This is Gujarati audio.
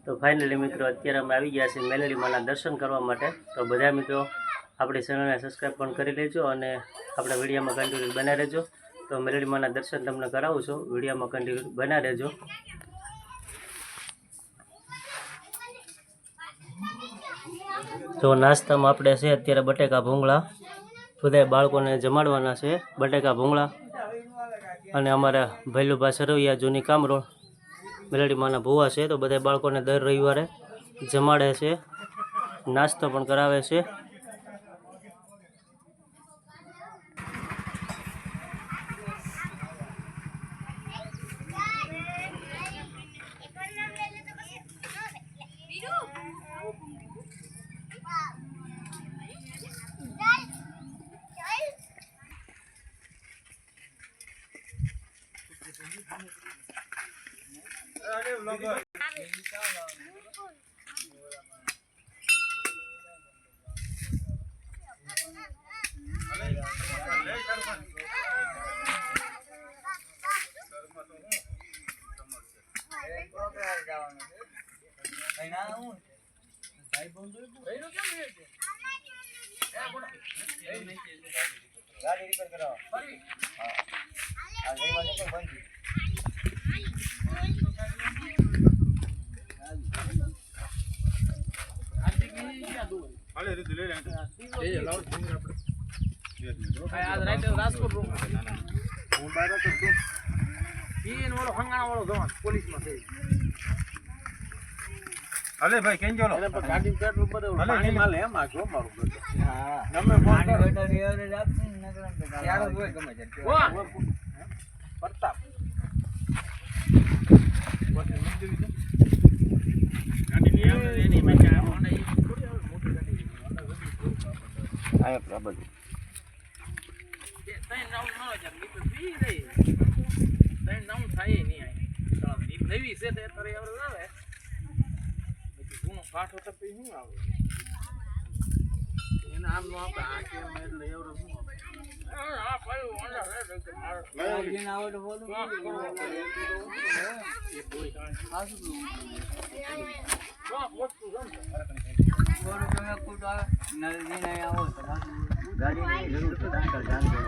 તો ફાઇનલી મિત્રો અત્યારે અમે આવી ગયા છીએ મેલડી માના દર્શન કરવા માટે। તો બધા મિત્રો આપણી ચેનલને સબસ્ક્રાઈબ પણ કરી લેજો અને આપણા વિડીયોમાં કન્ટિન્યુ બના રહેજો। તો મેલડી માના દર્શન તમને કરાવું છું, વિડીયોમાં કન્ટિન્યુ બના રહેજો। તો નાસ્તામાં આપણે છે અત્યારે બટેકા ભૂંગળા, બધા બાળકોને જમાડવાના છે બટેકા ભૂંગળા। અને અમારા ભૈલુભા સરવૈયા જૂની કામરોળ મેલડી માના ભૂવા છે, તો બધા બાળકોને દર રવિવારે જમાડે છે, નાસ્તો પણ કરાવે છે। અલે ભાઈ કેમ જોલો ગાડી પેટ્રોલ બધું પાણી માલે એમ આ જો મારું બધું હા ગમે પાણી વેટર રેવરે રાખી નગરમ તો યાર હોય ગમે છે પ્રતાપ પોતે મંજૂરી છે ગાડી ની આવે એની માટે હોન્ડા ઈ થોડી આવે મોટી ગાડી આયા બરાબર તઈ રાઉન્ડ ન હોય જમ તો બી રહી તઈ રાઉન્ડ થાય નહીં આ નવી છે તે તારે આવર આવે કાઠો તો પી શું આવે એને આમ નો આપણે આ કે એટલે એવરો શું આ ભાઈ ઓલા રે મારો લઈને આવે તો બોલું એ કોઈ આ શું મોટું જમ બોલો તો એક ફૂટ આવે નદી નહીં આવો તો ગાડીની જરૂર છે જાણ કરો